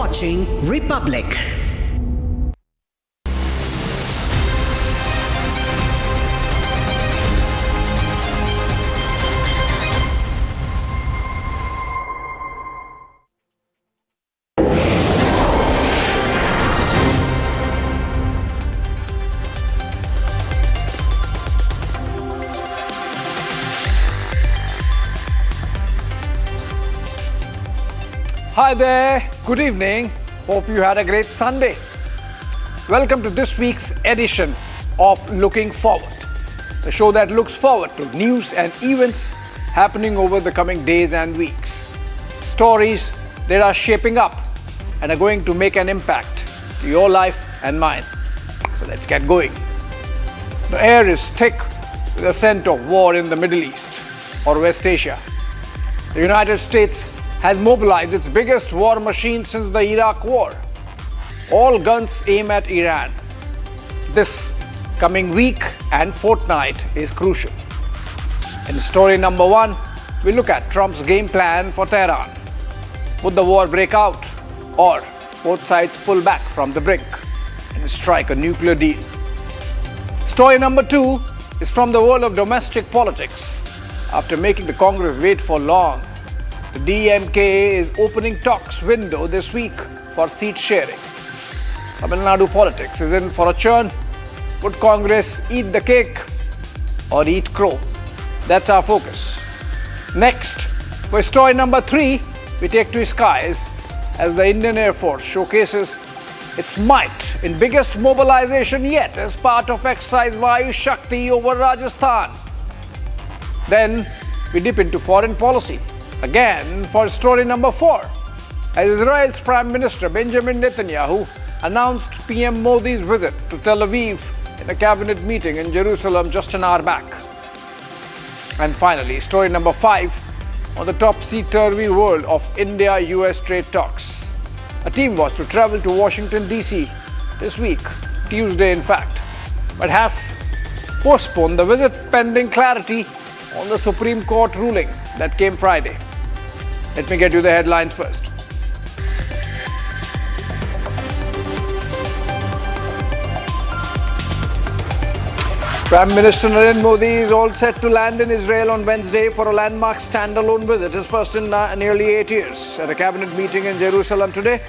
watching Republic. Hi there, good evening. Hope you had a great Sunday. Welcome to this week's edition of Looking Forward, the show that looks forward to news and events happening over the coming days and weeks. Stories that are shaping up and are going to make an impact to your life and mine. So let's get going. The air is thick with the scent of war in the Middle East or West Asia. The United States has mobilized its biggest war machine since the Iraq War. All guns aim at Iran. This coming week and fortnight is crucial. In story number one, we look at Trump's game plan for Tehran. Would the war break out, or both sides pull back from the brink and strike a nuclear deal? Story number two is from the world of domestic politics. After making the Congress wait for long, the DMK is opening talks window this week for seat sharing. Tamil Nadu politics is in for a churn. Would Congress eat the cake or eat crow? That's our focus. Next, for story number three, we take to skies as the Indian Air Force showcases its might in biggest mobilization yet as part of exercise Vayu Shakti over Rajasthan. Then we dip into foreign policy. Again, for story number four, as Israel's Prime Minister Benjamin Netanyahu announced PM Modi's visit to Tel Aviv in a cabinet meeting in Jerusalem just an hour back. And finally, story number five, on the topsy-turvy world of India-US trade talks. A team was to travel to Washington, D.C. this week, Tuesday in fact, but has postponed the visit pending clarity on the Supreme Court ruling that came Friday. Let me get you the headlines first. Prime Minister Narendra Modi is all set to land in Israel on Wednesday for a landmark standalone visit, his first in nearly 8 years. At a cabinet meeting in Jerusalem today,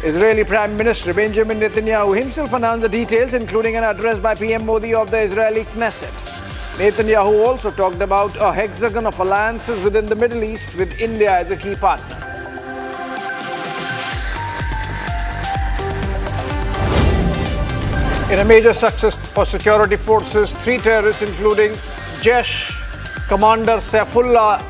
Israeli Prime Minister Benjamin Netanyahu himself announced the details, including an address by PM Modi of the Israeli Knesset. Netanyahu also talked about a hexagon of alliances within the Middle East with India as a key partner. In a major success for security forces, 3 terrorists including Jaish commander Saifullah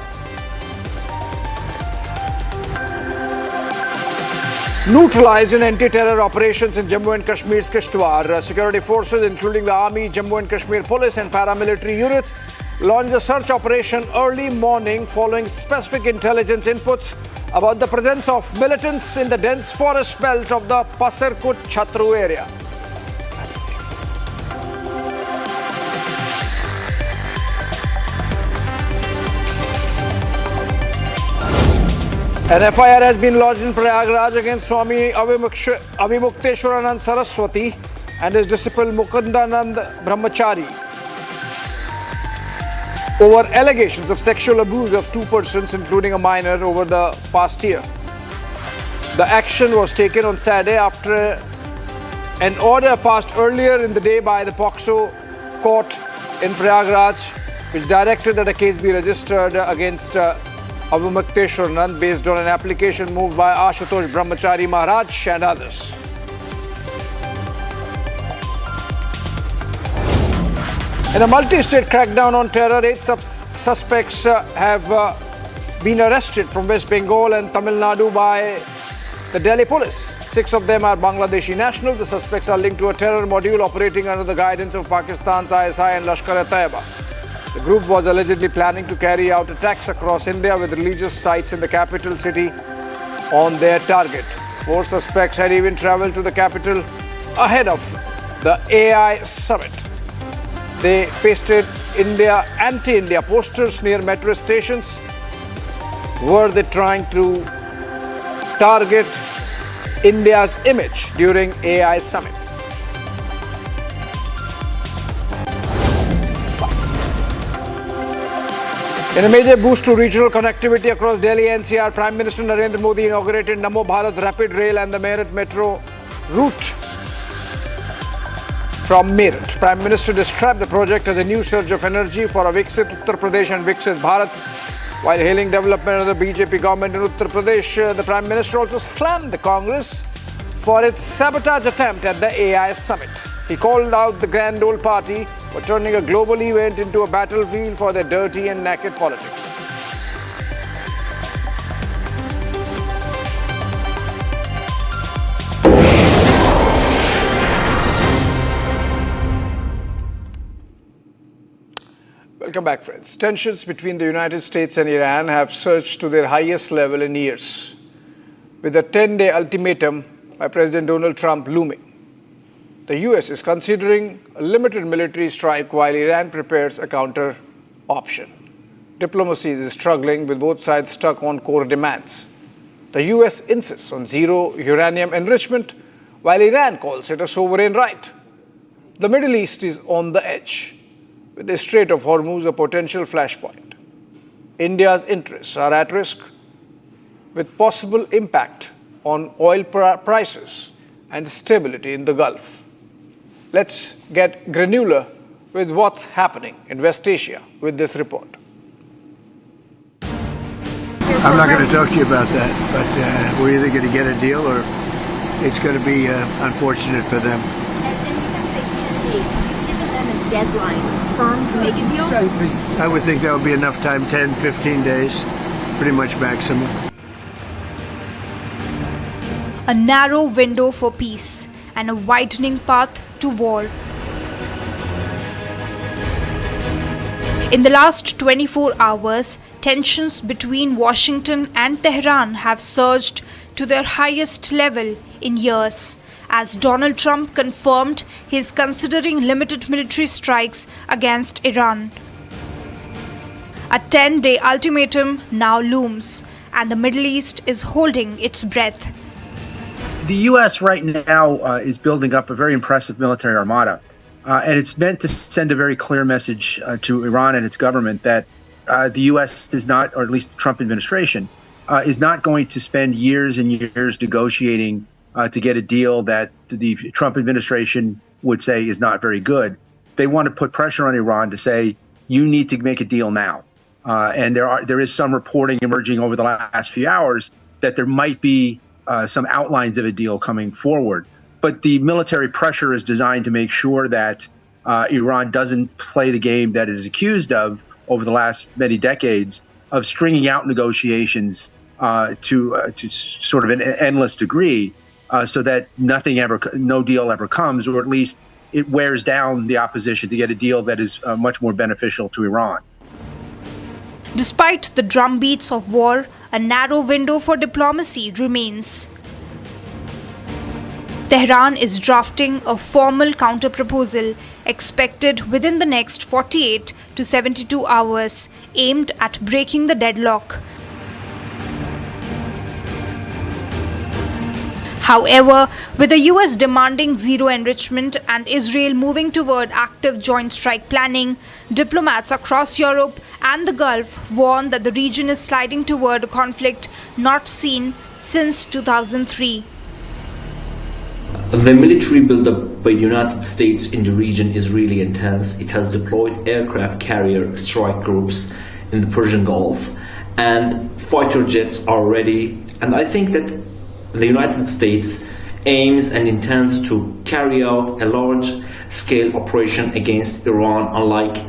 neutralized in anti-terror operations in Jammu and Kashmir's Kishtwar. Security forces, including the Army, Jammu and Kashmir Police and paramilitary units, launched a search operation early morning following specific intelligence inputs about the presence of militants in the dense forest belt of the Pasarkut Chatru area. An FIR has been lodged in Prayagraj against Swami Avimukteswaranand Saraswati and his disciple Mukundanand Brahmachari over allegations of sexual abuse of 2 persons, including a minor, over the past year. The action was taken on Saturday after an order passed earlier in the day by the POCSO court in Prayagraj, which directed that a case be registered against Avimukteswaranand based on an application moved by Ashutosh Brahmachari Maharaj and others. In a multi-state crackdown on terror, 8 suspects have been arrested from West Bengal and Tamil Nadu by the Delhi police. 6 of them are Bangladeshi nationals. The suspects are linked to a terror module operating under the guidance of Pakistan's ISI and Lashkar-e-Taiba. The group was allegedly planning to carry out attacks across India with religious sites in the capital city on their target. 4 suspects had even traveled to the capital ahead of the AI summit. They pasted anti-India posters near metro stations. Were they trying to target India's image during AI summit. In a major boost to regional connectivity across Delhi NCR, Prime Minister Narendra Modi inaugurated Namo Bharat Rapid Rail and the Meerut Metro route from Meerut. Prime Minister described the project as a new surge of energy for a Viksit Uttar Pradesh and Viksit Bharat. While hailing development of the BJP government in Uttar Pradesh, the Prime Minister also slammed the Congress for its sabotage attempt at the AI summit. He called out the grand old party for turning a global event into a battlefield for their dirty and naked politics. Welcome back, friends. Tensions between the United States and Iran have surged to their highest level in years, with a 10-day ultimatum by President Donald Trump looming. The US is considering a limited military strike while Iran prepares a counter option. Diplomacy is struggling with both sides stuck on core demands. The US insists on zero uranium enrichment while Iran calls it a sovereign right. The Middle East is on the edge, with the Strait of Hormuz a potential flashpoint. India's interests are at risk, with possible impact on oil prices and stability in the Gulf. Let's get granular with what's happening in West Asia with this report. I'm not going to talk to you about that, but we're either going to get a deal or it's going to be unfortunate for them. And you said today 10 days. Have you given them a deadline firm to make a deal? I would think that would be enough time, 10, 15 days, pretty much maximum. A narrow window for peace and a widening path to war. In the last 24 hours, tensions between Washington and Tehran have surged to their highest level in years, as Donald Trump confirmed he is considering limited military strikes against Iran. A 10-day ultimatum now looms, and the Middle East is holding its breath. The U.S. right now is building up a very impressive military armada, and it's meant to send a very clear message to Iran and its government that the U.S. is not, or at least the Trump administration, is not going to spend years and years negotiating to get a deal that the Trump administration would say is not very good. They want to put pressure on Iran to say, you need to make a deal now. And there is some reporting emerging over the last few hours that there might be some outlines of a deal coming forward. But the military pressure is designed to make sure that Iran doesn't play the game that it is accused of over the last many decades of stringing out negotiations to sort of an endless degree, so that no deal ever comes, or at least it wears down the opposition to get a deal that is much more beneficial to Iran. Despite the drumbeats of war, a narrow window for diplomacy remains. Tehran is drafting a formal counterproposal expected within the next 48 to 72 hours, aimed at breaking the deadlock. However, with the US demanding zero enrichment and Israel moving toward active joint strike planning, diplomats across Europe and the Gulf warn that the region is sliding toward a conflict not seen since 2003. The military buildup by the United States in the region is really intense. It has deployed aircraft carrier strike groups in the Persian Gulf, and fighter jets are ready. And I think that the United States aims and intends to carry out a large-scale operation against Iran, unlike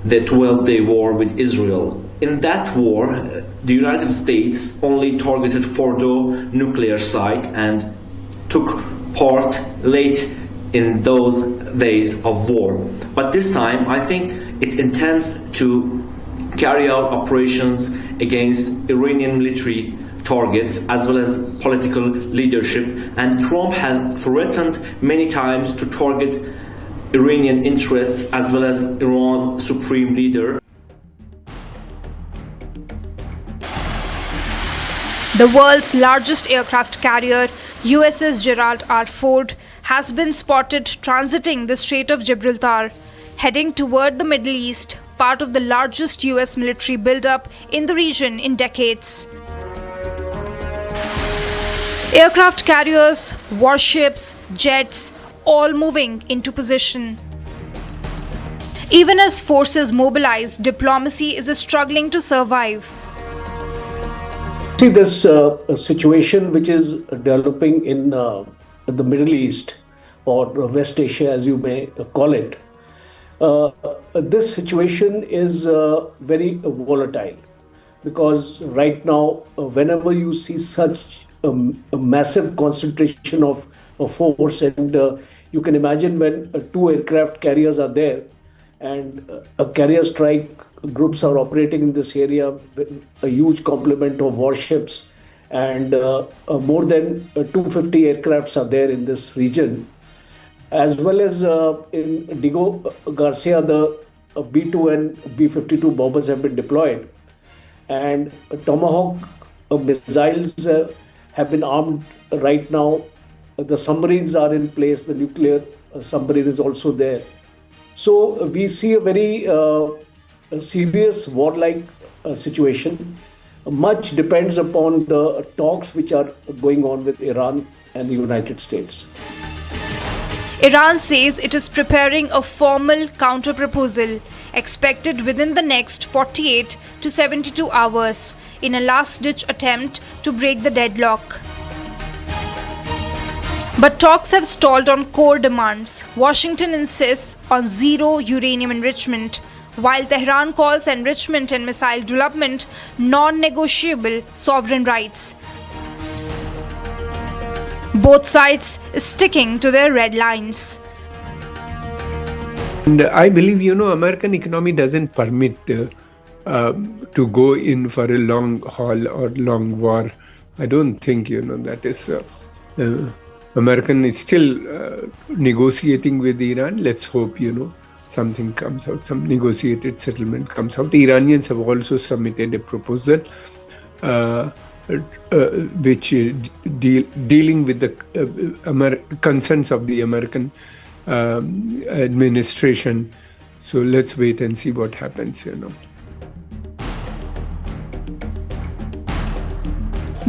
the 12-day war with Israel. In that war, the United States only targeted Fordo nuclear site and took part late in those days of war. But this time, I think it intends to carry out operations against Iranian military targets as well as political leadership, and Trump has threatened many times to target Iranian interests as well as Iran's supreme leader. The world's largest aircraft carrier, USS Gerald R. Ford, has been spotted transiting the Strait of Gibraltar, heading toward the Middle East, part of the largest US military buildup in the region in decades. Aircraft carriers, warships, jets, all moving into position. Even as forces mobilize, diplomacy is struggling to survive. See, this situation which is developing in the Middle East or West Asia, as you may call it, this situation is very volatile, because right now, whenever you see such a massive concentration of force, and you can imagine when two aircraft carriers are there and a carrier strike groups are operating in this area with a huge complement of warships, and more than 250 aircrafts are there in this region, as well as in Diego Garcia, the B-2 and B-52 bombers have been deployed, and Tomahawk missiles have been armed right now. The submarines are in place, the nuclear submarine is also there. So we see a very serious warlike situation. Much depends upon the talks which are going on with Iran and the United States. Iran says it is preparing a formal counter-proposal expected within the next 48 to 72 hours in a last-ditch attempt to break the deadlock. But talks have stalled on core demands. Washington insists on zero uranium enrichment, while Tehran calls enrichment and missile development non-negotiable sovereign rights. Both sides sticking to their red lines. And I believe, American economy doesn't permit to go in for a long haul or long war. I don't think, that is... American is still negotiating with Iran. Let's hope, something comes out, some negotiated settlement comes out. Iranians have also submitted a proposal which dealing with the concerns of the American administration. So let's wait and see what happens,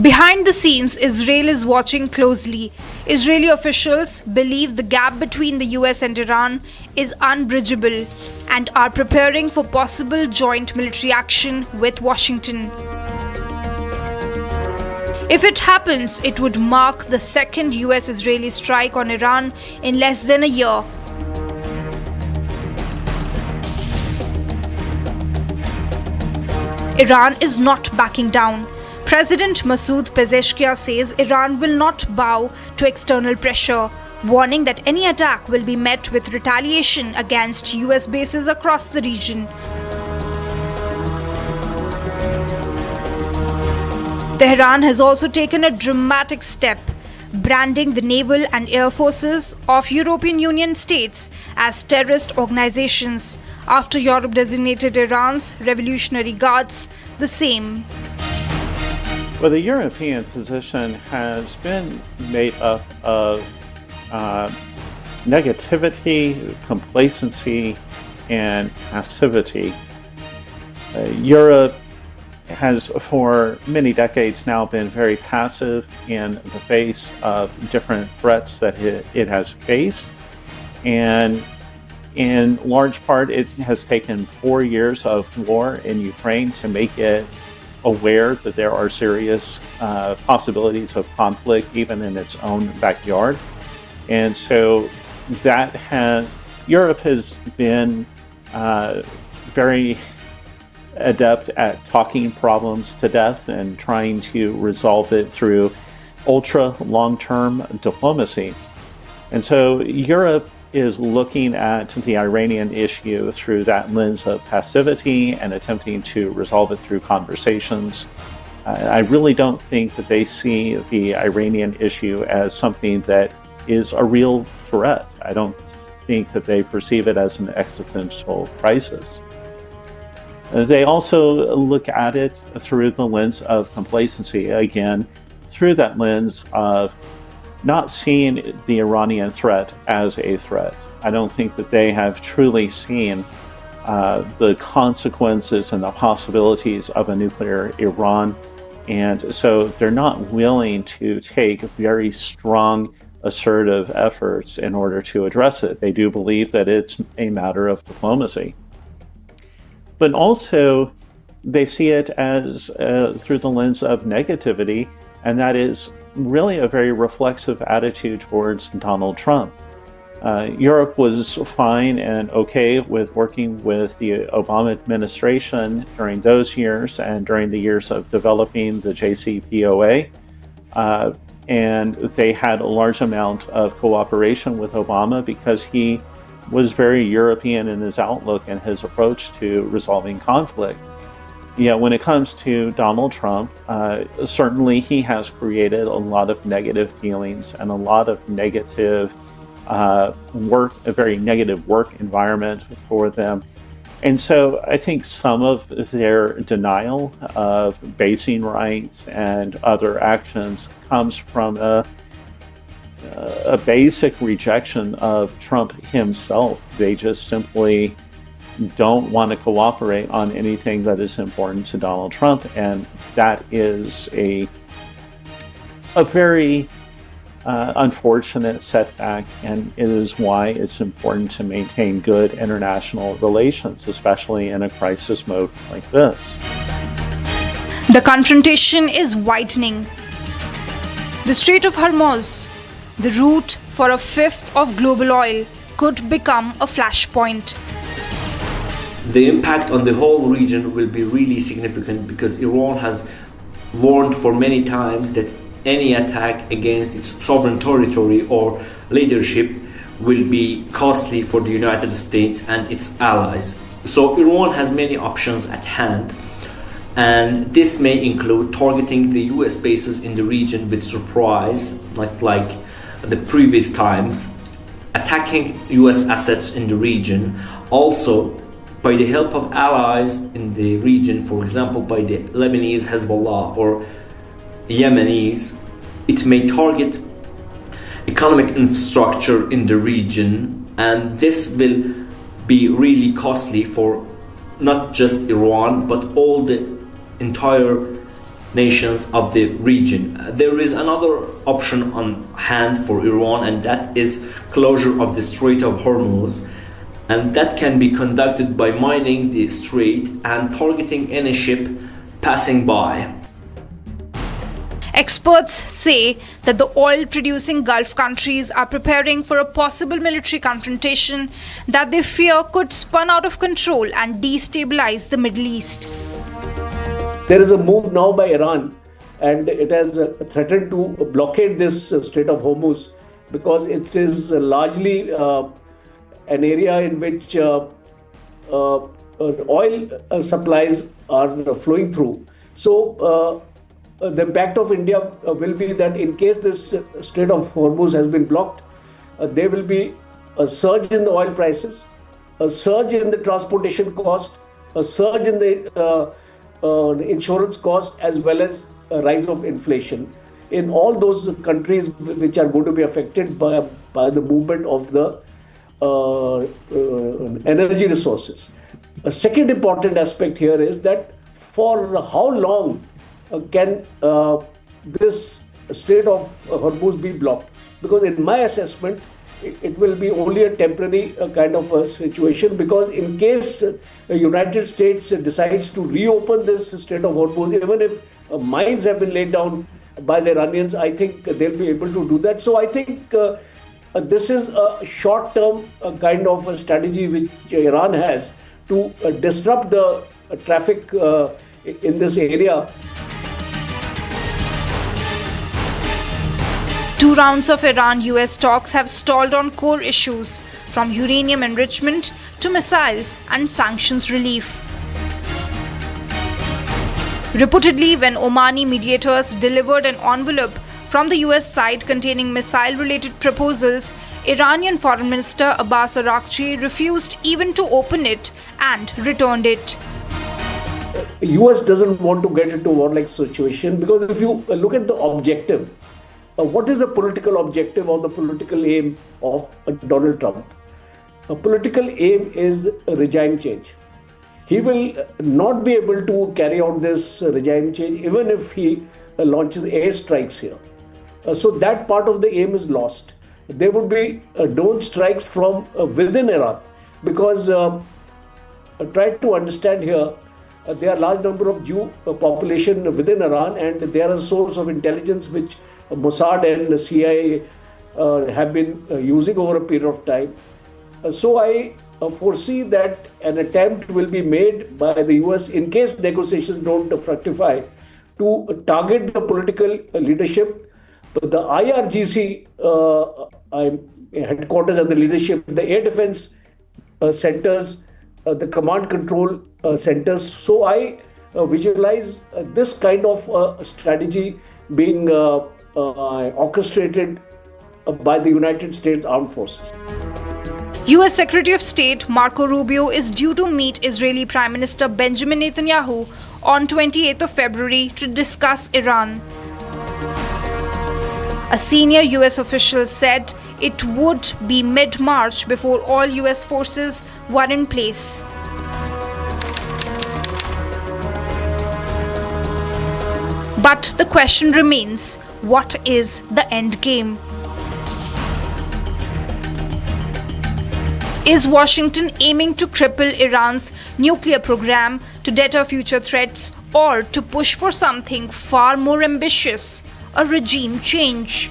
Behind the scenes, Israel is watching closely. Israeli officials believe the gap between the US and Iran is unbridgeable and are preparing for possible joint military action with Washington. If it happens, it would mark the second US-Israeli strike on Iran in less than a year. Iran is not backing down. President Masoud Pezeshkian says Iran will not bow to external pressure, warning that any attack will be met with retaliation against US bases across the region. Tehran has also taken a dramatic step, branding the naval and air forces of European Union states as terrorist organizations, after Europe designated Iran's Revolutionary Guards the same. Well, the European position has been made up of negativity, complacency, and passivity. Europe has for many decades now been very passive in the face of different threats that it has faced. And in large part, it has taken 4 years of war in Ukraine to make it aware that there are serious possibilities of conflict even in its own backyard. And so Europe has been very adept at talking problems to death and trying to resolve it through ultra long-term diplomacy. And so Europe is looking at the Iranian issue through that lens of passivity and attempting to resolve it through conversations. I really don't think that they see the Iranian issue as something that is a real threat. I don't think that they perceive it as an existential crisis. They also look at it through the lens of complacency, again, through that lens of not seeing the Iranian threat as a threat. I don't think that they have truly seen the consequences and the possibilities of a nuclear Iran. And so they're not willing to take very strong, assertive efforts in order to address it. They do believe that it's a matter of diplomacy. But also, they see it as through the lens of negativity, and that is really a very reflexive attitude towards Donald Trump. Europe was fine and okay with working with the Obama administration during those years and during the years of developing the JCPOA. And they had a large amount of cooperation with Obama because he was very European in his outlook and his approach to resolving conflict. Yet when it comes to Donald Trump, certainly he has created a lot of negative feelings and a lot of negative a very negative work environment for them. And so I think some of their denial of basing rights and other actions comes from a basic rejection of Trump himself. They just simply don't want to cooperate on anything that is important to Donald Trump, and that is a very unfortunate setback, and it is why it's important to maintain good international relations, especially in a crisis mode like this. The confrontation is widening. The Strait of Hormuz, the route for a fifth of global oil, could become a flashpoint. The impact on the whole region will be really significant because Iran has warned for many times that any attack against its sovereign territory or leadership will be costly for the United States and its allies. So Iran has many options at hand, and this may include targeting the US bases in the region with surprise, like the previous times, attacking US assets in the region, also by the help of allies in the region, for example by the Lebanese Hezbollah or Yemenis. It may target economic infrastructure in the region, and this will be really costly for not just Iran but all the entire nations of the region. There is another option on hand for Iran, and that is closure of the Strait of Hormuz, and that can be conducted by mining the strait and targeting any ship passing by. Experts say that the oil-producing Gulf countries are preparing for a possible military confrontation that they fear could spin out of control and destabilize the Middle East. There is a move now by Iran, and it has threatened to blockade this Strait of Hormuz because it is largely an area in which oil supplies are flowing through. So the impact of India will be that in case this Strait of Hormuz has been blocked, there will be a surge in the oil prices, a surge in the transportation cost, a surge in the insurance cost, as well as a rise of inflation in all those countries which are going to be affected by the movement of the energy resources. A second important aspect here is that for how long can this Strait of Hormuz be blocked? Because in my assessment, it will be only a temporary kind of a situation, because in case the United States decides to reopen this Strait of Hormuz, even if mines have been laid down by the Iranians, I think they'll be able to do that. So I think this is a short-term kind of a strategy which Iran has to disrupt the traffic in this area. 2 rounds of Iran-US talks have stalled on core issues, from uranium enrichment to missiles and sanctions relief. Reportedly, when Omani mediators delivered an envelope from the US side containing missile-related proposals, Iranian Foreign Minister Abbas Araghchi refused even to open it and returned it. US doesn't want to get into a war-like situation, because if you look at the objective, what is the political objective or the political aim of Donald Trump? A political aim is a regime change. He will not be able to carry out this regime change even if he launches airstrikes here. So that part of the aim is lost. There would be drone strikes from within Iran, because try to understand here, there are a large number of Jew population within Iran, and they are a source of intelligence which Mossad and CIA have been using over a period of time. So I foresee that an attempt will be made by the US, in case negotiations don't fructify, to target the political leadership. The IRGC headquarters and the leadership, the air defense centers, the command control centers. So I visualize this kind of strategy being orchestrated by the United States Armed Forces. US Secretary of State Marco Rubio is due to meet Israeli Prime Minister Benjamin Netanyahu on 28th of February to discuss Iran. A senior US official said it would be mid-March before all US forces were in place. But the question remains, what is the end game? Is Washington aiming to cripple Iran's nuclear program to deter future threats, or to push for something far more ambitious, a regime change?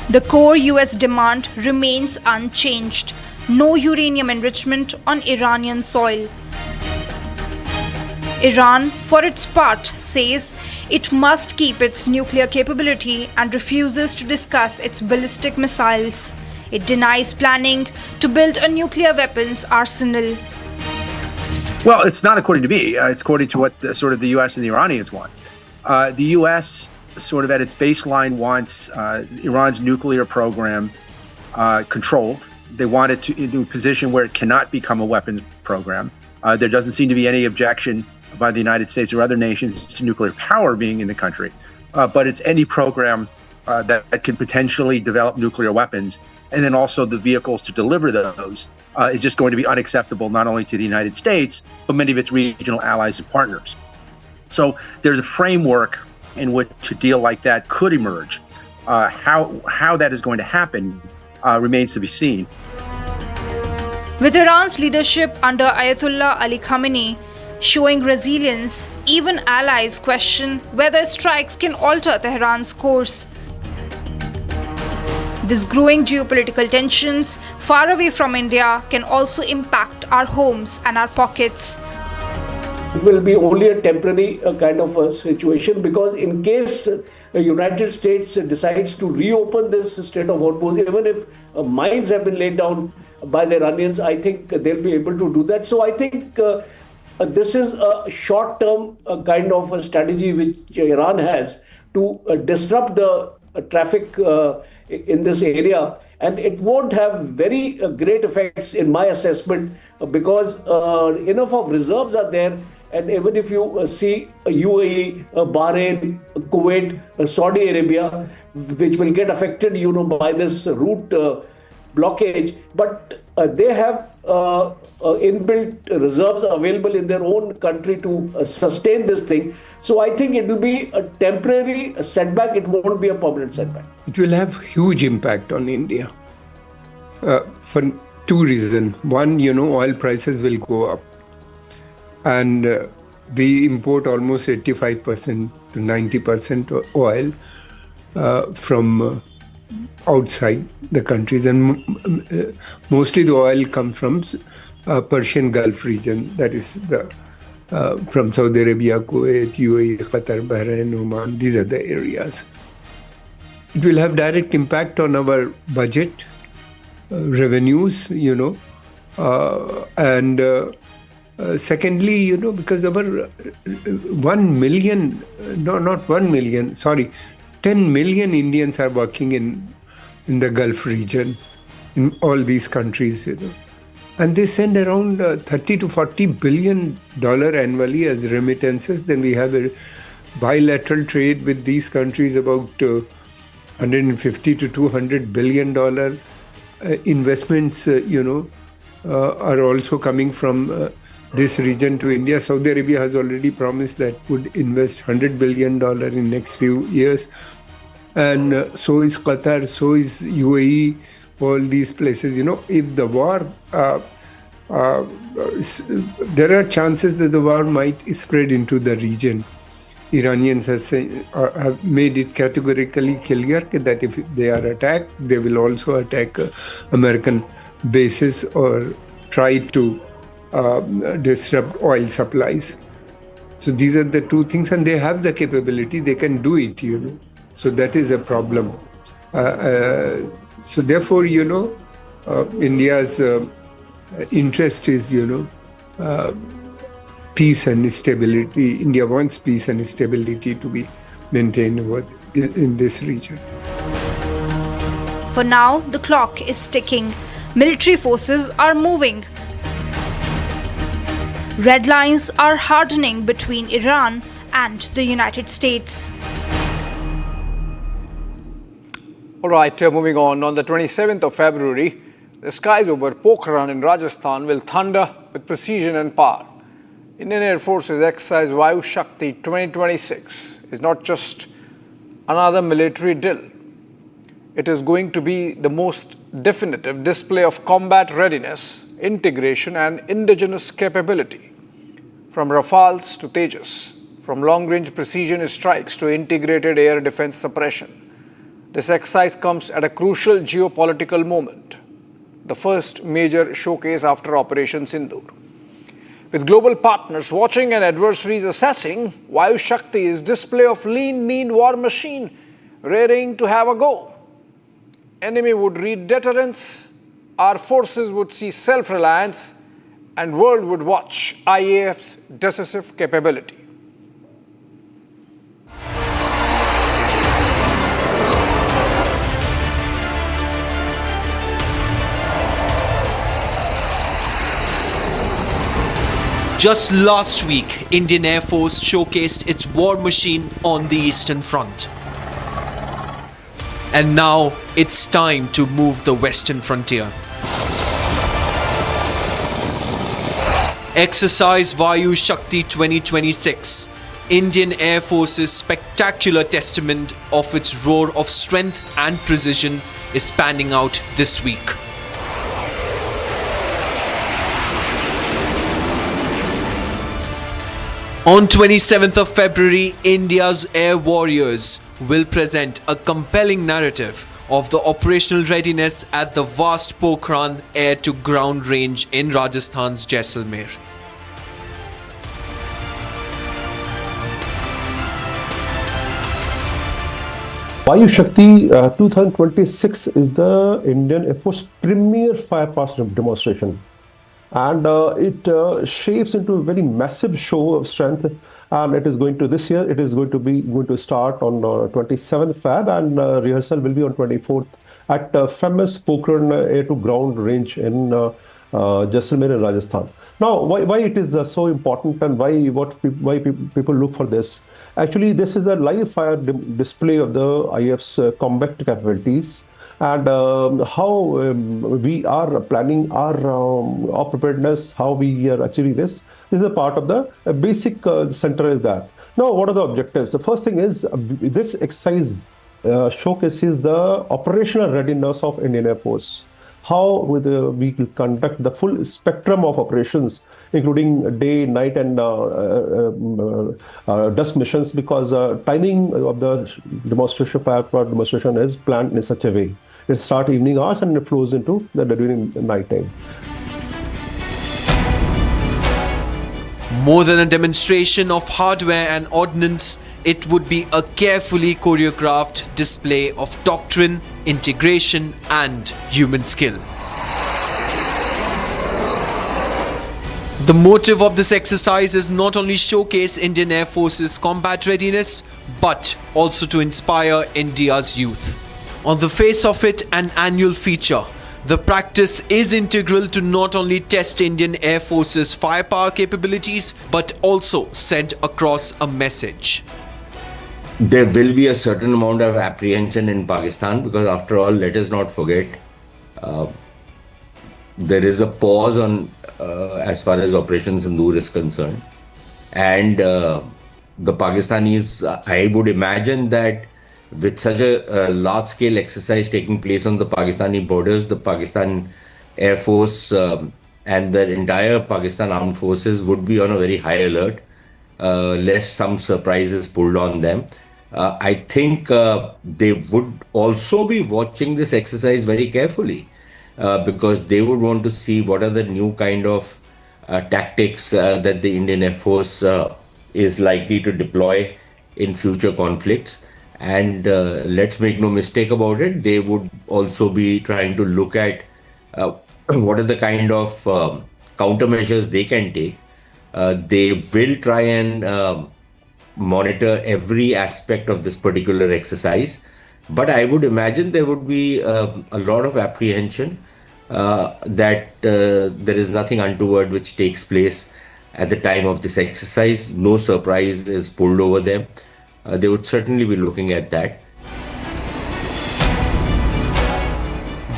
The core US demand remains unchanged: no uranium enrichment on Iranian soil. Iran, for its part, says it must keep its nuclear capability and refuses to discuss its ballistic missiles. It denies planning to build a nuclear weapons arsenal. Well, it's not according to me. It's according to what the US and the Iranians want. The US, sort of at its baseline, wants Iran's nuclear program controlled. They want it into a position where it cannot become a weapons program. There doesn't seem to be any objection by the United States or other nations to nuclear power being in the country. But it's any program that can potentially develop nuclear weapons, and then also the vehicles to deliver those, is just going to be unacceptable not only to the United States, but many of its regional allies and partners. So there's a framework in which a deal like that could emerge. How that is going to happen remains to be seen. With Iran's leadership under Ayatollah Ali Khamenei showing resilience, even allies question whether strikes can alter Tehran's course. These growing geopolitical tensions far away from India can also impact our homes and our pockets. It will be only a temporary kind of a situation, because in case the United States decides to reopen this Strait of Hormuz, even if mines have been laid down by the Iranians, I think they'll be able to do that. So I think this is a short-term kind of a strategy which Iran has to disrupt the traffic in this area, and it won't have very great effects in my assessment, because enough of reserves are there. And even if you see UAE, Bahrain, Kuwait, Saudi Arabia, which will get affected, by this route blockage, but they have inbuilt reserves available in their own country to sustain this thing. So I think it will be a temporary setback. It won't be a permanent setback. It will have huge impact on India for two reasons. One, oil prices will go up. And we import almost 85% to 90% oil from outside the countries, and mostly the oil comes from Persian Gulf region, that is from Saudi Arabia, Kuwait, UAE, Qatar, Bahrain, Oman. These are the areas. It will have direct impact on our budget, revenues, and secondly, because our 1 million, no, not 1 million, sorry, 10 million Indians are working in the Gulf region, in all these countries, and they send around 30 to 40 billion dollar annually as remittances. Then we have a bilateral trade with these countries about 150 to 200 billion dollar investments. Are also coming from this region to India. Saudi Arabia has already promised that would invest $100 billion in next few years. And so is Qatar, so is UAE, all these places. If the war, there are chances that the war might spread into the region. Iranians have made it categorically clear that if they are attacked, they will also attack American bases or try to disrupt oil supplies. So these are the two things, and they have the capability, they can do it, So that is a problem. So therefore, India's interest is, peace and stability. India wants peace and stability to be maintained in this region. For now, the clock is ticking. Military forces are moving. Red lines are hardening between Iran and the United States. All right, moving on. On the 27th of February, the skies over Pokhran in Rajasthan will thunder with precision and power. Indian Air Force's exercise Vayu Shakti 2026 is not just another military drill. It is going to be the most definitive display of combat readiness, integration and indigenous capability. From Rafales to Tejas, from long-range precision strikes to integrated air defense suppression, this exercise comes at a crucial geopolitical moment, the first major showcase after Operation Sindoor. With global partners watching and adversaries assessing, Vayu Shakti is display of lean, mean war machine raring to have a go. Enemy would read deterrence, our forces would see self-reliance, and world would watch IAF's decisive capability. Just last week, Indian Air Force showcased its war machine on the Eastern Front. And now it's time to move the Western frontier. Exercise Vayu Shakti 2026, Indian Air Force's spectacular testament of its roar of strength and precision, is panning out this week. On 27th of February, India's air warriors will present a compelling narrative of the operational readiness at the vast Pokhran air-to-ground range in Rajasthan's Jaisalmer. Vayu Shakti 2026 is the Indian Air Force premier fire past demonstration. And it shapes into a very massive show of strength. And it is going to, this year, it is going to start on 27th Feb, and rehearsal will be on 24th at famous Pokhran air-to-ground range in Jaisalmer in Rajasthan. Now, why it is so important, and why people look for this? Actually, this is a live fire display of the IF's combat capabilities, and how we are planning our preparedness, how we are achieving this. This is a part of the basic center is that. Now, what are the objectives? The first thing is this exercise showcases the operational readiness of Indian Air Force. How we will conduct the full spectrum of operations, including day, night, and dusk missions, because timing of the demonstration is planned in such a way. It starts evening hours and it flows into during night time. More than a demonstration of hardware and ordnance, it would be a carefully choreographed display of doctrine, integration, and human skill. The motive of this exercise is not only showcase Indian Air Force's combat readiness, but also to inspire India's youth. On the face of it, an annual feature, The practice is integral to not only test Indian Air Force's firepower capabilities, but also send across a message. There will be a certain amount of apprehension in Pakistan because, after all, let us not forget, there is a pause on as far as Operation Sindoor is concerned. And the Pakistanis, I would imagine that with such a large-scale exercise taking place on the Pakistani borders, the Pakistan Air Force and the entire Pakistan Armed Forces would be on a very high alert, lest some surprises pulled on them. I think they would also be watching this exercise very carefully because they would want to see what are the new kind of tactics that the Indian Air Force is likely to deploy in future conflicts. And let's make no mistake about it, they would also be trying to look at what are the kind of countermeasures they can take. They will try and monitor every aspect of this particular exercise. But I would imagine there would be a lot of apprehension that there is nothing untoward which takes place at the time of this exercise. No surprise is pulled over them. They would certainly be looking at that.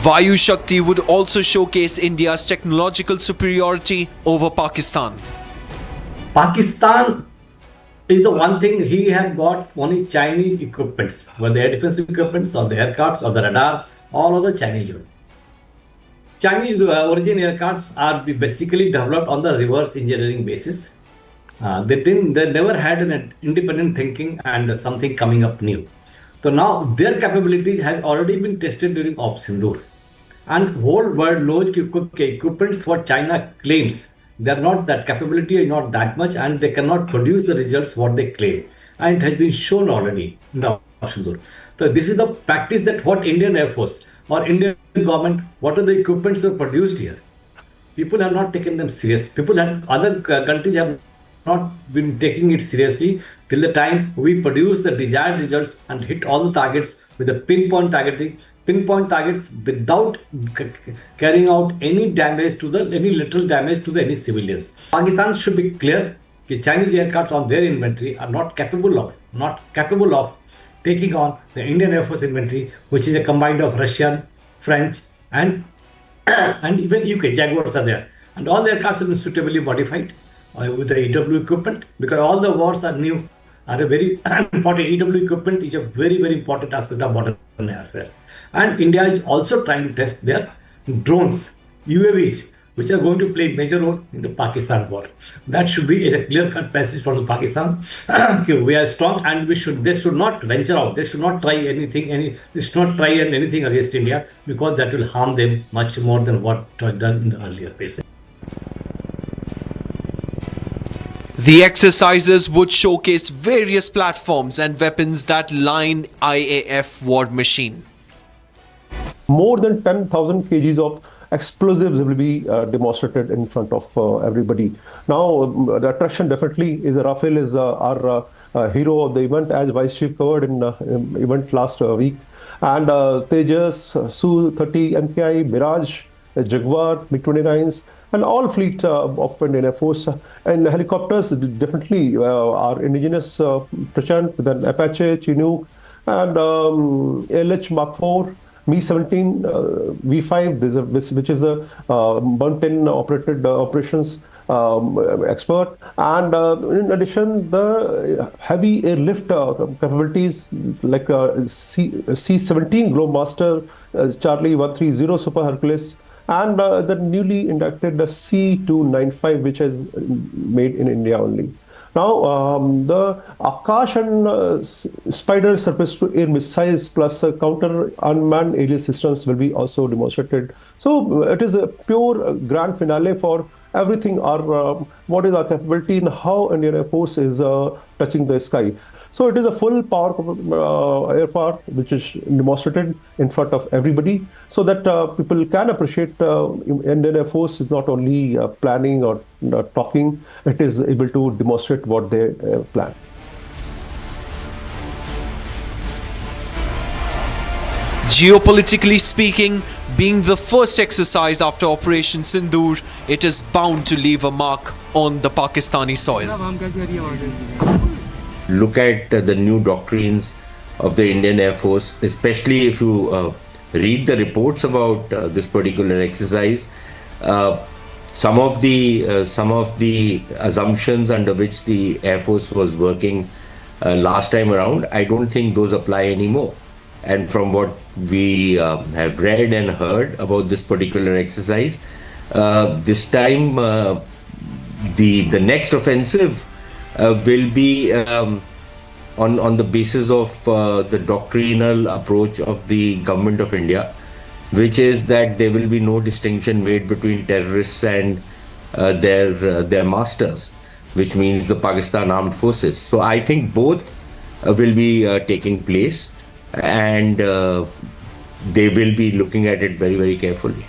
Vayu Shakti would also showcase India's technological superiority over Pakistan. Pakistan is the one thing he had got only Chinese equipments, whether the air defense equipments or the aircrafts or the radars, all of the Chinese. Chinese origin aircrafts are basically developed on the reverse engineering basis. They never had an independent thinking and something coming up new. So now their capabilities have already been tested during Operation Sindoor. And whole world knows equipments what China claims. They're not, that capability is not that much, and they cannot produce the results what they claim. And it has been shown already in the Operation Sindoor. So this is the practice that what Indian Air Force or Indian government, what are the equipments that are produced here? People have not taken them serious. Other countries have not been taking it seriously till the time we produce the desired results and hit all the targets with a pinpoint targets without carrying out any literal damage to any civilians. Pakistan should be clear that Chinese aircrafts on their inventory are not capable of taking on the Indian Air Force inventory, which is a combined of Russian, French, and even UK Jaguars are there. And all the aircrafts have been suitably modified with the EW equipment, because all the wars are new, are a very important. EW equipment is a very, very important aspect of modern warfare. And India is also trying to test their drones, UAVs, which are going to play a major role in the Pakistan war. That should be a clear-cut message from the Pakistan. We are strong, and they should not venture out. They should not try anything against India, because that will harm them much more than what was done in the earlier phase. The exercises would showcase various platforms and weapons that line IAF war machine. More than 10,000 kgs of explosives will be demonstrated in front of everybody. Now, the attraction definitely is Rafale is our hero of the event, as Vice Chief covered in event last week. And Tejas, Su-30 MKI, Mirage, Jaguar, MiG-29s, and all fleet of Indian Air Force. And helicopters definitely are indigenous, Prashant, then Apache, Chinook, and LH Mark 4, Mi-17, V5, which is a burnt-in operated operations expert. And in addition, the heavy airlift capabilities like C-17 Globemaster, Charlie 130 Super Hercules, and the newly inducted C-295, which is made in India only. Now, the Akash and Spider surface-to-air missiles plus counter unmanned aerial systems will be also demonstrated. So it is a pure grand finale for everything. What is our capability and how Indian Air Force is touching the sky. So it is a full power airfare which is demonstrated in front of everybody, so that people can appreciate Indian Air Force is not only planning or talking, it is able to demonstrate what they plan. Geopolitically speaking, Being the first exercise after Operation Sindoor, it is bound to leave a mark on the Pakistani soil. Look at the new doctrines of the Indian Air Force, especially if you read the reports about this particular exercise. Some of the assumptions under which the Air Force was working last time around, I don't think those apply anymore. And from what we have read and heard about this particular exercise, this time the next offensive will be on the basis of the doctrinal approach of the government of India, which is that there will be no distinction made between terrorists and their masters, which means the Pakistan Armed Forces. So I think both will be taking place, and they will be looking at it very, very carefully.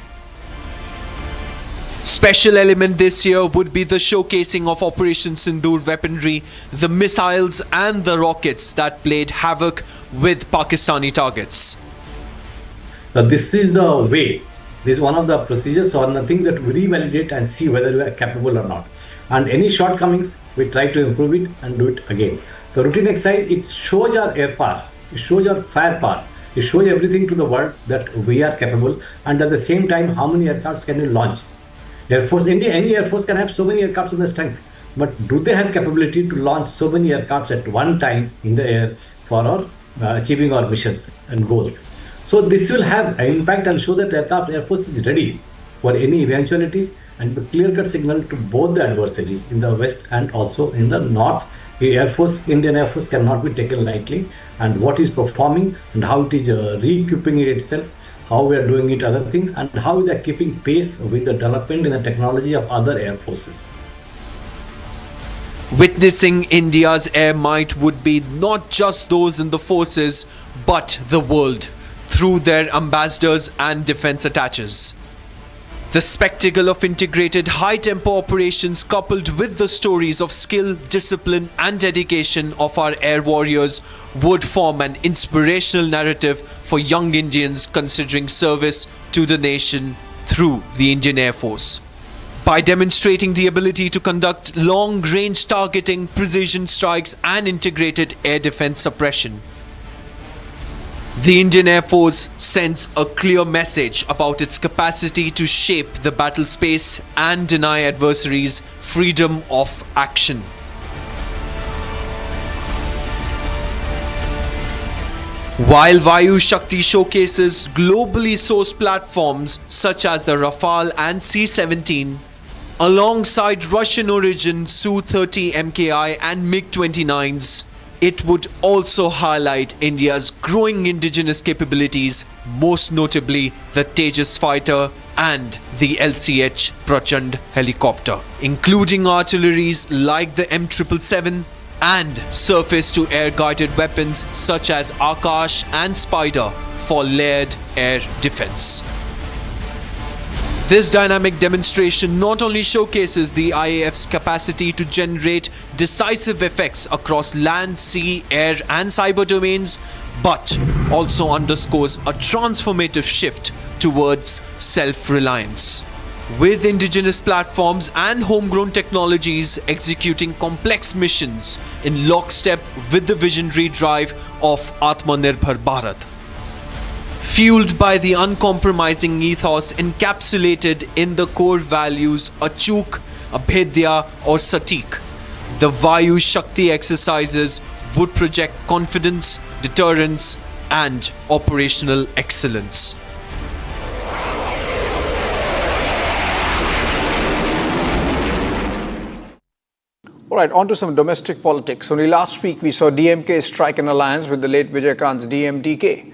Special element this year would be the showcasing of Operation Sindoor weaponry, the missiles and the rockets that played havoc with Pakistani targets. So this is the way. This is one of the procedures or nothing that we revalidate and see whether we are capable or not. And any shortcomings, we try to improve it and do it again. The routine exercise, it shows our air power, it shows our firepower, it shows everything to the world that we are capable, and at the same time, how many aircrafts can we launch? Air Force, any Air Force can have so many aircrafts in the strength, but do they have capability to launch so many aircrafts at one time in the air for our achieving our missions and goals? So this will have an impact and show that Air Force is ready for any eventualities, and a clear-cut signal to both the adversaries in the west and also in the north. The Air Force, Indian Air Force cannot be taken lightly, and what is performing and how it is re-equipping it itself, how we are doing it, other things, and how they are keeping pace with the development in the technology of other air forces. Witnessing India's air might would be not just those in the forces, but the world, through their ambassadors and defense attaches. The spectacle of integrated high-tempo operations coupled with the stories of skill, discipline and dedication of our air warriors would form an inspirational narrative for young Indians considering service to the nation through the Indian Air Force. By demonstrating the ability to conduct long-range targeting, precision strikes and integrated air defense suppression, the Indian Air Force sends a clear message about its capacity to shape the battle space and deny adversaries freedom of action. While Vayu Shakti showcases globally sourced platforms such as the Rafale and C-17, alongside Russian origin Su-30 MKI and MiG-29s, it would also highlight India's growing indigenous capabilities, most notably the Tejas fighter and the LCH Prachand helicopter, including artilleries like the M777 and surface-to-air guided weapons such as Akash and Spider for layered air defense. This dynamic demonstration not only showcases the IAF's capacity to generate decisive effects across land, sea, air and cyber domains, but also underscores a transformative shift towards self-reliance. With indigenous platforms and homegrown technologies executing complex missions in lockstep with the visionary drive of Atmanirbhar Bharat. Fueled by the uncompromising ethos encapsulated in the core values Achuk, Abhedya or Satik, the Vayu Shakti exercises would project confidence, deterrence and operational excellence. All right, on to some domestic politics. Only last week we saw DMK strike an alliance with the late Vijayakant's DMDK.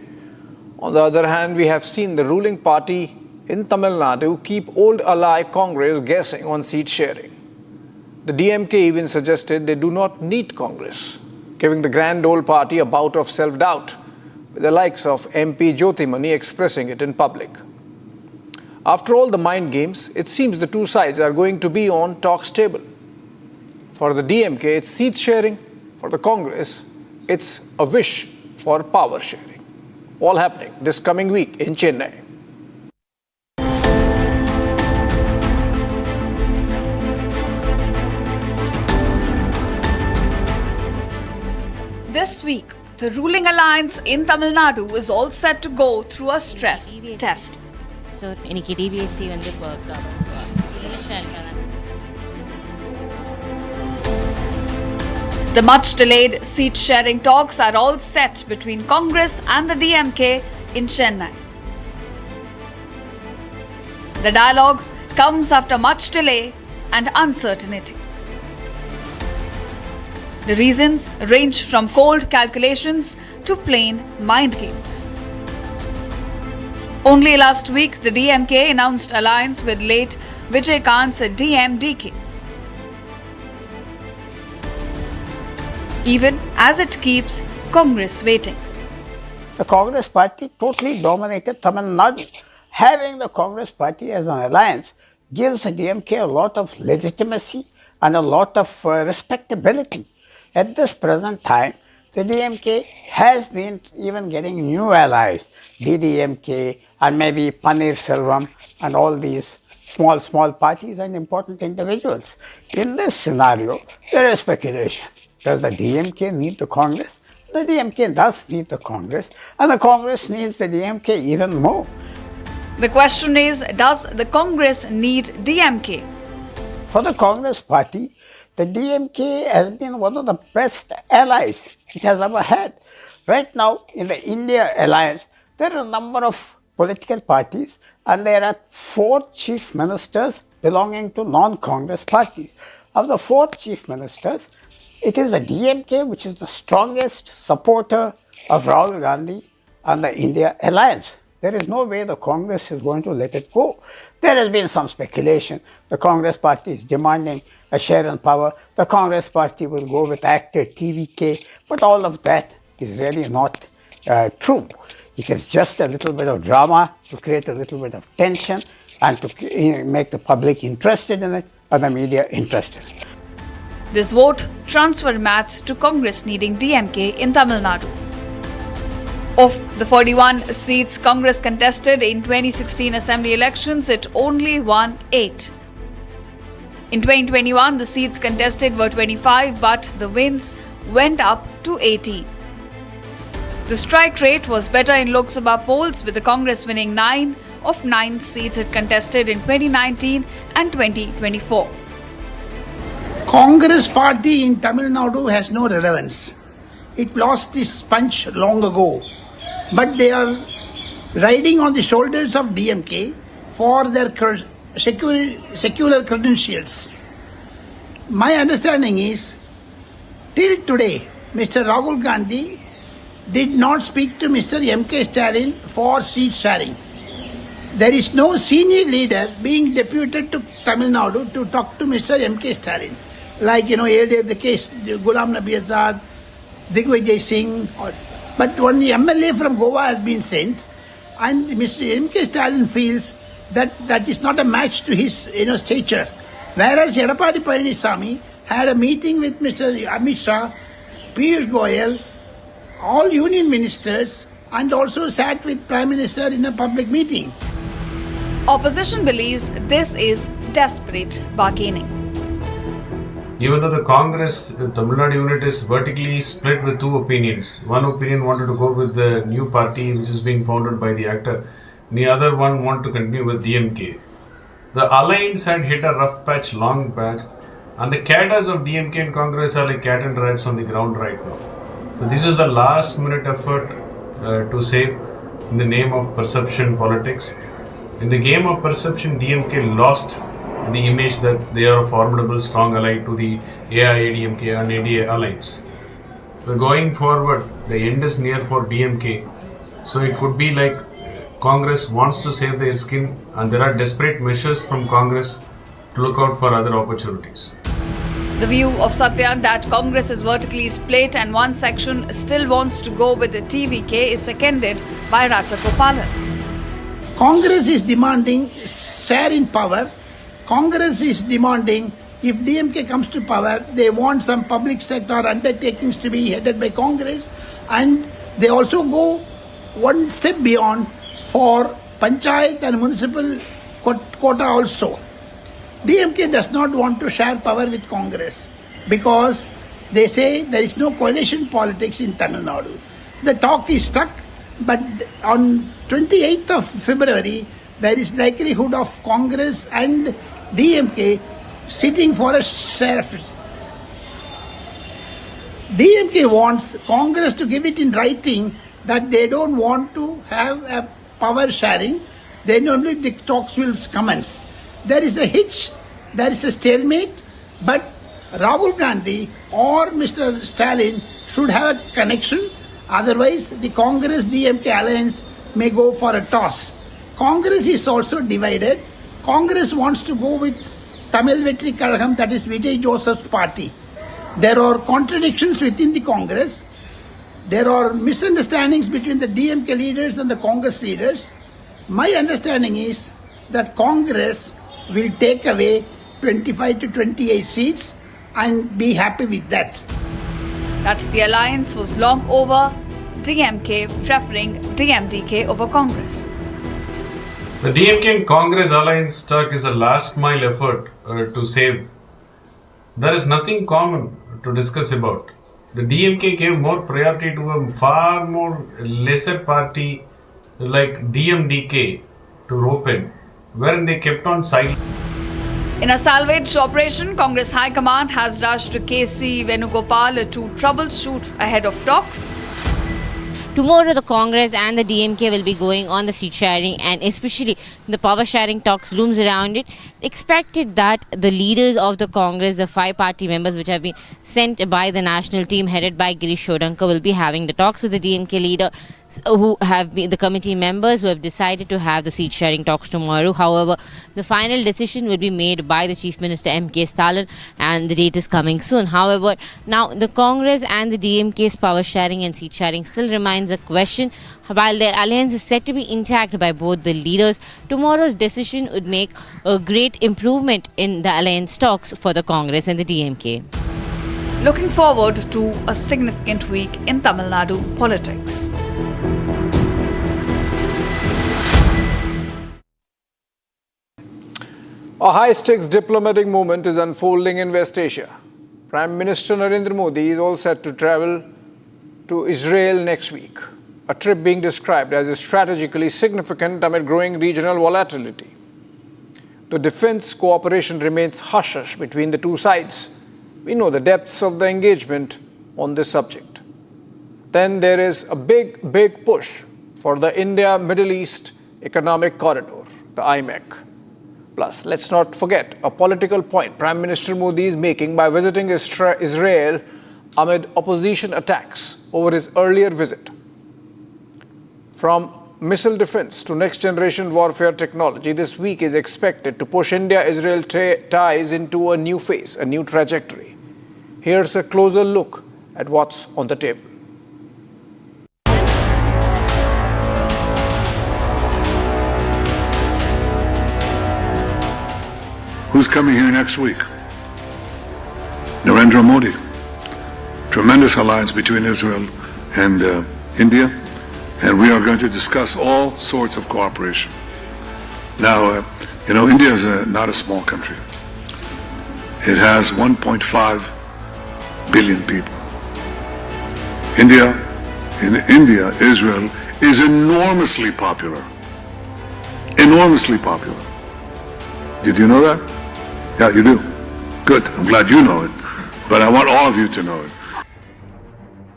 On the other hand, we have seen the ruling party in Tamil Nadu keep old ally Congress guessing on seat sharing. The DMK even suggested they do not need Congress, giving the grand old party a bout of self-doubt, with the likes of MP Jyotimani expressing it in public. After all the mind games, it seems the two sides are going to be on talks table. For the DMK, it's seat sharing. For the Congress, it's a wish for power sharing. All happening this coming week in Chennai. This week, the ruling alliance in Tamil Nadu is all set to go through a stress test. So, இன்னைக்கு DVSC வந்து The much delayed seat sharing talks are all set between Congress and the DMK in Chennai. The dialogue comes after much delay and uncertainty. The reasons range from cold calculations to plain mind games. Only last week, the DMK announced alliance with late Vijayakant's DMDK. Even as it keeps Congress waiting. The Congress party totally dominated Tamil Nadu. Having the Congress party as an alliance gives the DMK a lot of legitimacy and a lot of respectability. At this present time, the DMK has been even getting new allies, DDMK and maybe Panir Selvam and all these small parties and important individuals. In this scenario, there is speculation. Does the DMK need the Congress? The DMK does need the Congress, and the Congress needs the DMK even more. The question is, does the Congress need DMK? For the Congress party, the DMK has been one of the best allies it has ever had. Right now, in the India alliance, there are a number of political parties, and there are 4 chief ministers belonging to non-Congress parties. Of the 4 chief ministers, it is the DMK which is the strongest supporter of Rahul Gandhi and the India alliance. There is no way the Congress is going to let it go. There has been some speculation. The Congress party is demanding a share in power. The Congress party will go with actor TVK. But all of that is really not true. It is just a little bit of drama to create a little bit of tension and to make the public interested in it and the media interested. This vote transferred math to Congress needing DMK in Tamil Nadu. Of the 41 seats Congress contested in 2016 assembly elections, it only won 8. In 2021, the seats contested were 25, but the wins went up to 18. The strike rate was better in Lok Sabha polls, with the Congress winning 9 of 9 seats it contested in 2019 and 2024. Congress party in Tamil Nadu has no relevance. It lost its punch long ago. But they are riding on the shoulders of DMK for their secular credentials. My understanding is, till today, Mr. Rahul Gandhi did not speak to Mr. M.K. Stalin for seat sharing. There is no senior leader being deputed to Tamil Nadu to talk to Mr. M.K. Stalin. Like, earlier the case, Ghulam Nabi Azad, Digvijay Singh, but only MLA from Goa has been sent, and Mr. M.K. Stalin feels that that is not a match to his stature. Whereas Edappadi Palaniswamy had a meeting with Mr. Amit Shah, Piyush Goyal, all union ministers, and also sat with Prime Minister in a public meeting. Opposition believes this is desperate bargaining. Even though the Congress Tamil Nadu unit is vertically split with 2 opinions. One opinion wanted to go with the new party which is being founded by the actor. The other one wanted to continue with DMK. The alliance had hit a rough patch long back, and the cadres of DMK and Congress are like cat and rats on the ground right now. So this is the last minute effort to save in the name of perception politics. In the game of perception, DMK lost the image that they are a formidable, strong ally to the AIADMK and NDA alliance. So going forward, the end is near for DMK. So it could be like Congress wants to save their skin, and there are desperate measures from Congress to look out for other opportunities. The view of Satya that Congress is vertically split and one section still wants to go with the TVK is seconded by Rajagopalan. Congress is demanding share in power. Congress is demanding, if DMK comes to power, they want some public sector undertakings to be headed by Congress, and they also go one step beyond for panchayat and municipal quota also. DMK does not want to share power with Congress because They say there is no coalition politics in Tamil Nadu. The talk is stuck, but on 28th of February, there is likelihood of Congress and DMK sitting for a sheriff. DMK wants Congress to give it in writing that they don't want to have a power sharing, then only the talks will commence. There is a hitch, there is a stalemate, but Rahul Gandhi or Mr. Stalin should have a connection. Otherwise, the Congress-DMK alliance may go for a toss. Congress is also divided. Congress wants to go with Tamil Vetri Kazhagam, that is Vijay Joseph's party. There are contradictions within the Congress. There are misunderstandings between the DMK leaders and the Congress leaders. My understanding is that Congress will take away 25 to 28 seats and be happy with that. That the alliance was long over, DMK preferring DMDK over Congress. The DMK and Congress alliance talk is a last mile effort to save. There is nothing common to discuss about. The DMK gave more priority to a far more lesser party like DMDK to rope in, wherein they kept on silent. In a salvage operation, Congress High Command has rushed KC Venugopal to troubleshoot ahead of talks. Tomorrow, the Congress and the DMK will be going on the seat sharing, and especially the power sharing talks looms around it. Expected that the leaders of the Congress, the 5 party members which have been sent by the national team headed by Girish Shodhankar, will be having the talks with the DMK leader, who have been the committee members who have decided to have the seat sharing talks tomorrow. However, the final decision will be made by the Chief Minister M.K. Stalin, and the date is coming soon. However, now the Congress and the DMK's power sharing and seat sharing still remains a question. While their alliance is said to be intact by both the leaders, tomorrow's decision would make a great improvement in the alliance talks for the Congress and the DMK. Looking forward to a significant week in Tamil Nadu politics. A high-stakes diplomatic moment is unfolding in West Asia. Prime Minister Narendra Modi is all set to travel to Israel next week, a trip being described as strategically significant amid growing regional volatility. The defense cooperation remains hush-hush between the two sides. We know the depths of the engagement on this subject. Then there is a big push for the India-Middle East Economic Corridor, the IMEC. Plus, let's not forget a political point Prime Minister Modi is making by visiting Israel amid opposition attacks over his earlier visit. From missile defense to next-generation warfare technology, this week is expected to push India-Israel ties into a new phase, a new trajectory. Here's a closer look at what's on the table. Who's coming here next week? Narendra Modi. Tremendous alliance between Israel and India, and we are going to discuss all sorts of cooperation. Now, India is not a small country. It has 1.5 billion people. In India, Israel is enormously popular. Enormously popular. Did you know that? Yeah, you do. Good. I'm glad you know it. But I want all of you to know it.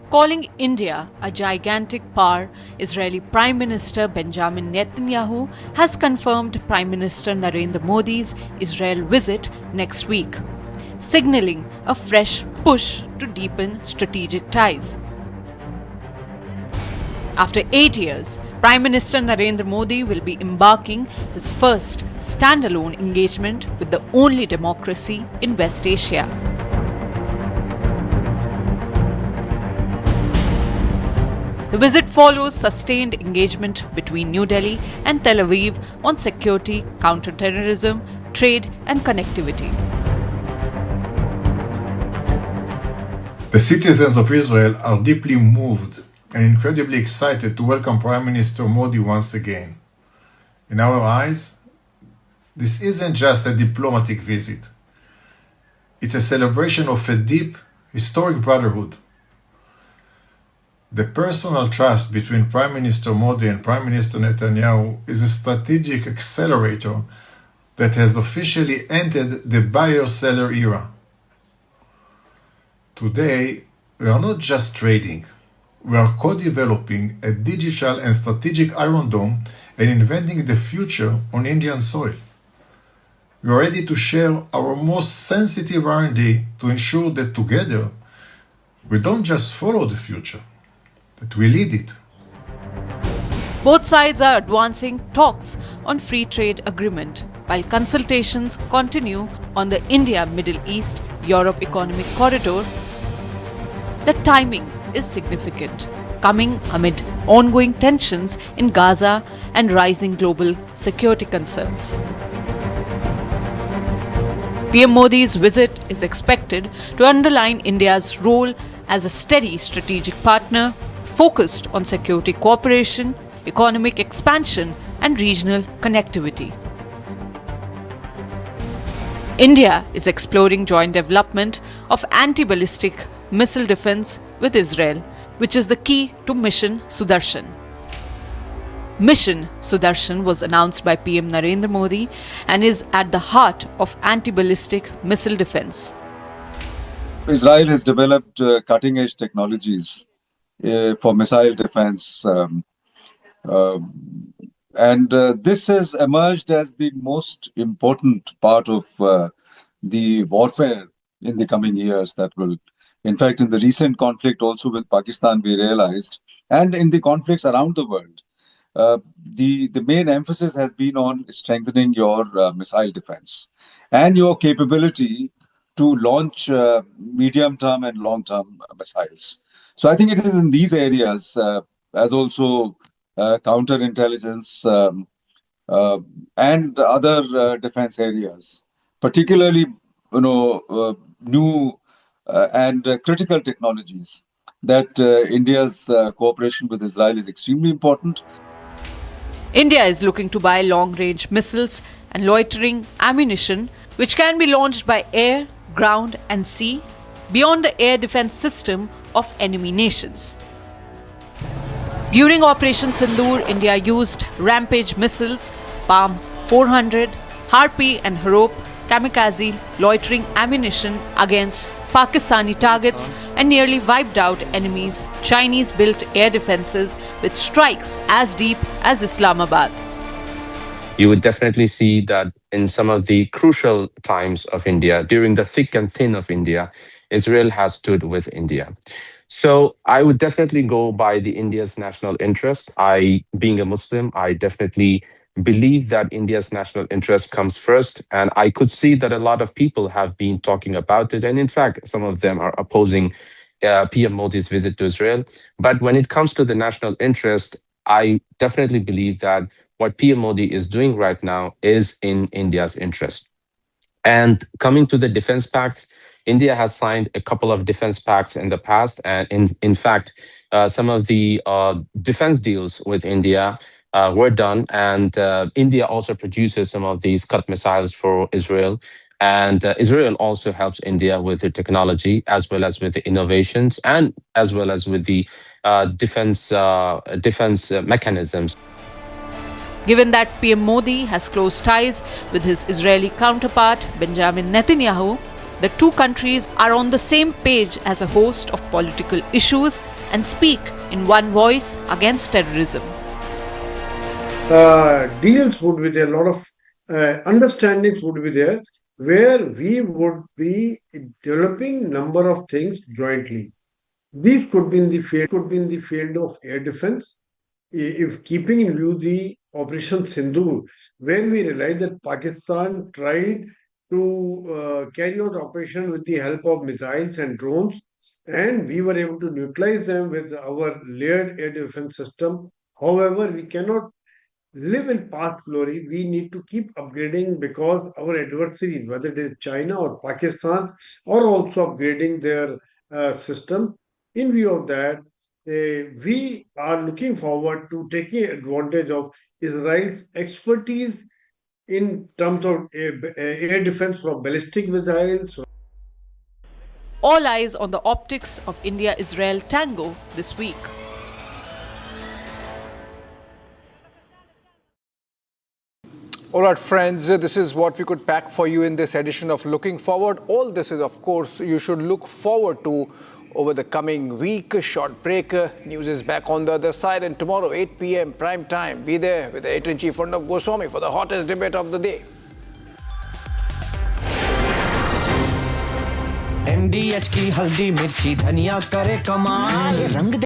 Calling India a gigantic power, Israeli Prime Minister Benjamin Netanyahu has confirmed Prime Minister Narendra Modi's Israel visit next week, signaling a fresh push to deepen strategic ties. After 8 years, Prime Minister Narendra Modi will be embarking his first standalone engagement with the only democracy in West Asia. The visit follows sustained engagement between New Delhi and Tel Aviv on security, counter-terrorism, trade and connectivity. The citizens of Israel are deeply moved and incredibly excited to welcome Prime Minister Modi once again. In our eyes, this isn't just a diplomatic visit. It's a celebration of a deep historic brotherhood. The personal trust between Prime Minister Modi and Prime Minister Netanyahu is a strategic accelerator that has officially entered the buyer-seller era. Today, we are not just trading. We are co-developing a digital and strategic Iron Dome and inventing the future on Indian soil. We are ready to share our most sensitive R&D to ensure that together, we don't just follow the future, but we lead it. Both sides are advancing talks on free trade agreement, while consultations continue on the India-Middle East-Europe economic corridor. The timing is significant, coming amid ongoing tensions in Gaza and rising global security concerns. PM Modi's visit is expected to underline India's role as a steady strategic partner focused on security cooperation, economic expansion, and regional connectivity. India is exploring joint development of anti-ballistic missile defense with Israel, which is the key to Mission Sudarshan. Mission Sudarshan was announced by PM Narendra Modi and is at the heart of anti-ballistic missile defense. Israel has developed cutting-edge technologies for missile defense, and this has emerged as the most important part of the warfare in the coming years. That will, in fact, in the recent conflict also with Pakistan, we realized, and in the conflicts around the world, the main emphasis has been on strengthening your missile defense and your capability to launch medium-term and long-term missiles. So I think it is in these areas, as also counterintelligence and other defense areas, particularly new and critical technologies, that India's cooperation with Israel is extremely important. India is looking to buy long-range missiles and loitering ammunition, which can be launched by air, ground, and sea beyond the air defense system of enemy nations. During Operation Sindoor, India used Rampage missiles, Palm 400, Harpy and Harop, kamikaze loitering ammunition against Pakistani targets and nearly wiped out enemies' Chinese-built air defenses with strikes as deep as Islamabad. You would definitely see that in some of the crucial times of India, during the thick and thin of India, Israel has stood with India. So I would definitely go by the India's national interest. Being a Muslim, I definitely believe that India's national interest comes first. And I could see that a lot of people have been talking about it. And in fact, some of them are opposing PM Modi's visit to Israel. But when it comes to the national interest, I definitely believe that what PM Modi is doing right now is in India's interest. And coming to the defense pacts, India has signed a couple of defense pacts in the past. And in fact, some of the defense deals with India were done. And India also produces some of these Scud missiles for Israel. And Israel also helps India with the technology, as well as with the innovations, and as well as with the defense mechanisms. Given that PM Modi has close ties with his Israeli counterpart, Benjamin Netanyahu, the two countries are on the same page as a host of political issues and speak in one voice against terrorism. Deals would be there, a lot of understandings would be there, where we would be developing number of things jointly. These could be in the field of air defense, if keeping in view the Operation Sindoor, when we realized that Pakistan tried to carry out operation with the help of missiles and drones, and we were able to neutralize them with our layered air defense system. However, we cannot live in past glory. We need to keep upgrading, because our adversaries, whether it is China or Pakistan, are also upgrading their system. In view of that, we are looking forward to taking advantage of Israel's expertise in terms of air defense from ballistic missiles. All eyes on the optics of India-Israel tango this week. All right, friends, this is what we could pack for you in this edition of Looking Forward. All this is, of course, you should look forward to over the coming week. A short break. News is back on the other side. And tomorrow, 8 p.m. prime time, be there with the editor-in-chief Arnab Goswami for the hottest debate of the day. MDH की हल्दी मिर्ची धनिया करे कमाल रंग